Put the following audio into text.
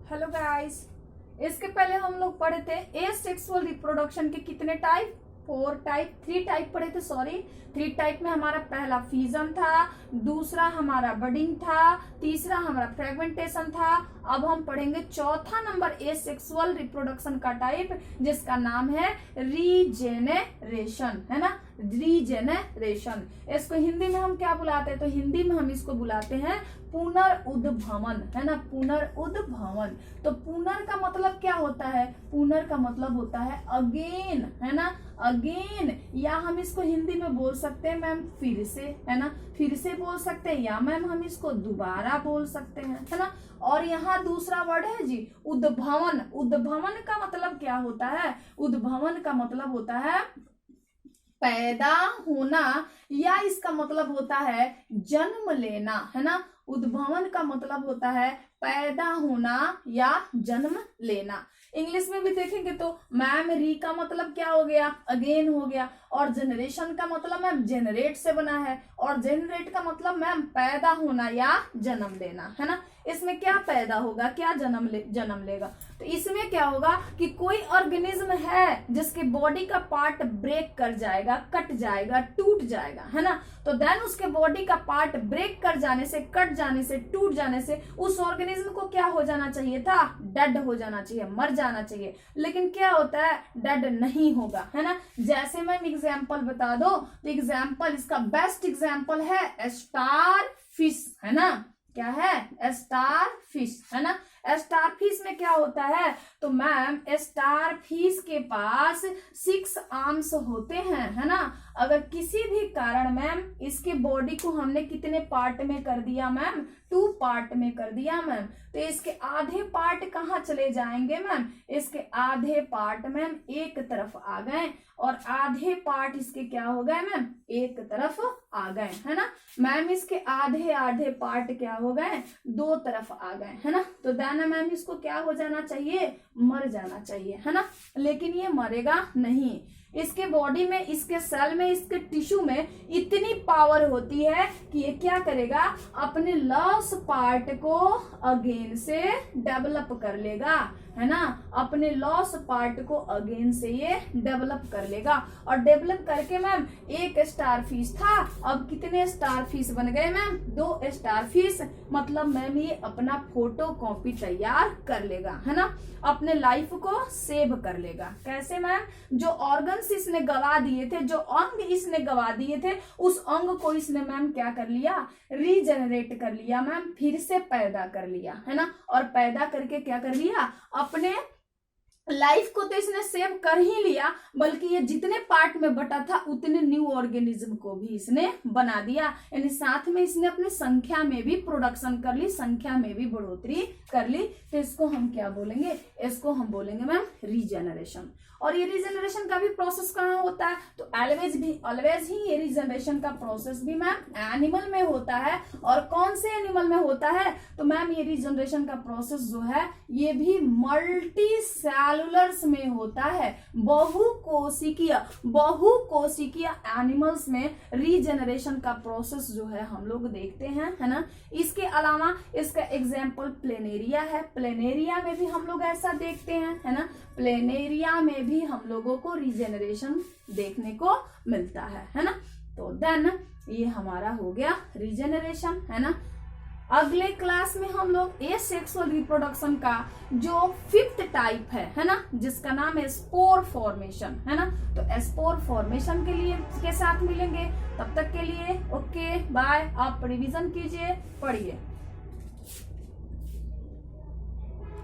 Hello guys, इसके पहले हम लोग पढ़े थे एसेक्सुअल रिप्रोडक्शन के कितने टाइप, 3 टाइप पढ़े थे। 3 टाइप में हमारा पहला फिजन था, दूसरा हमारा बडिंग था, तीसरा हमारा फ्रेगमेंटेशन था। अब हम पढ़ेंगे चौथा नंबर एसेक्सुअल रिप्रोडक्शन का टाइप, जिसका नाम है रीजेनेरेशन, है ना। रीजेनेरेशन, इसको हिंदी में हम क्या बुलाते हैं, तो हिंदी में हम इसको बुलाते हैं पुनर्उद्भवन, है ना, पुनर्उद्भवन। तो पुनर का मतलब क्या होता है, पुनर का मतलब होता है अगेन, है ना, अगेन। या हम इसको हिंदी में बोल सकते हैं मैम फिर से, है ना, फिर से बोल सकते हैं, या मैम हम इसको दोबारा बोल सकते हैं, है ना। और यहाँ दूसरा वर्ड है जी उद्भवन। उद्भवन का मतलब क्या होता है, उद्भवन का मतलब होता है पैदा होना, या इसका मतलब होता है जन्म लेना, है ना। उद्भवन का मतलब होता है पैदा होना या जन्म लेना। इंग्लिश में भी देखेंगे तो मैम री का मतलब क्या हो गया, अगेन हो गया। और जनरेशन का मतलब मैम जेनरेट से बना है, और जेनरेट का मतलब मैम पैदा होना या जन्म लेना, है ना। इसमें क्या पैदा होगा, क्या जन्म लेगा। तो इसमें क्या होगा कि कोई ऑर्गेनिज्म है जिसके बॉडी का पार्ट ब्रेक कर जाएगा, कट जाएगा, टूट जाएगा, है ना। तो देन उसके बॉडी का पार्ट ब्रेक कर जाने से, कट जाने से, टूट जाने से उस ऑर्गेनिज्म को क्या हो जाना चाहिए था, डेड हो जाना चाहिए, मर जाना चाहिए। लेकिन क्या होता है, डेड नहीं होगा, है ना। जैसे मैं एग्जाम्पल बता दो, तो एग्जाम्पल, इसका बेस्ट एग्जाम्पल है स्टार फिश, है ना। क्या है, स्टार फिश, है ना। स्टार फिश में क्या होता है, तो मैम स्टार फिश के पास 6 आर्म्स होते हैं, है ना। अगर किसी भी कारण मैम इसके बॉडी को हमने कितने पार्ट में कर दिया मैम, 2 पार्ट में कर दिया मैम, तो इसके आधे पार्ट कहाँ चले जाएंगे मैम, इसके आधे पार्ट मैम एक तरफ आ गए, और आधे पार्ट इसके क्या हो गए मैम, एक तरफ आ गए, है ना। मैम इसके आधे आधे पार्ट क्या हो गए, 2 तरफ आ गए, है ना। तो देन मैम इसको क्या हो जाना चाहिए, मर जाना चाहिए, है ना। लेकिन ये मरेगा नहीं। इसके बॉडी में, इसके सेल में, इसके टिश्यू में इतनी पावर होती है कि ये क्या करेगा, अपने लॉस पार्ट को अगेन से डेवलप कर लेगा, है ना। अपने लॉस पार्ट को अगेन से ये डेवलप कर लेगा। और डेवलप करके मैम एक स्टार फिश था, अब कितने स्टार फिश बन गए मैम, 2 स्टार फिश। मतलब मैम ये अपना फोटो कॉपी तैयार कर लेगा, है ना, अपने लाइफ को सेव कर लेगा। कैसे मैम, जो ऑर्गन्स इसने गवा दिए थे, जो अंग इसने गवा दिए थे, उस अंग को इसने मैम क्या कर लिया, रीजनरेट कर लिया मैम, फिर से पैदा कर लिया, है ना। और पैदा करके क्या कर लिया, अपने लाइफ को तो इसने सेव कर ही लिया, बल्कि ये जितने पार्ट में बटा था उतने न्यू ऑर्गेनिज्म को भी इसने बना दिया। यानी साथ में इसने अपनी संख्या में भी प्रोडक्शन कर ली, संख्या में भी बढ़ोतरी कर ली। तो इसको हम क्या बोलेंगे, इसको हम बोलेंगे मैम रीजनरेशन। और ये रीजनरेशन का भी प्रोसेस कहाँ होता है, तो ऑलवेज ही ये रीजनरेशन का प्रोसेस भी मैम एनिमल में होता है। और कौन से एनिमल में होता है, तो मैम ये रीजनरेशन का प्रोसेस जो है ये भी मल्टी सेलुलर्स में होता है। बहुकोशिकीय एनिमल्स में रीजनरेशन का प्रोसेस जो है हम लोग देखते हैं, है ना। इसके अलावा इसका एग्जाम्पल प्लेनेरिया है, प्लेनेरिया में भी हम लोग ऐसा देखते हैं, है ना। प्लेनेरिया में भी हम लोगों को रीजेनरेशन देखने को मिलता है ना। तो देन ये हमारा हो गया रीजेनरेशन, है ना। अगले क्लास में हम लोग एसेक्सुअल रिप्रोडक्शन का जो 5th टाइप है ना, जिसका नाम है स्पोर फॉर्मेशन, है ना। तो स्पोर फॉर्मेशन के साथ मिलेंगे। तब तक के लिए ओके बाय। आप रिवीजन कीजिए, पढ़िए।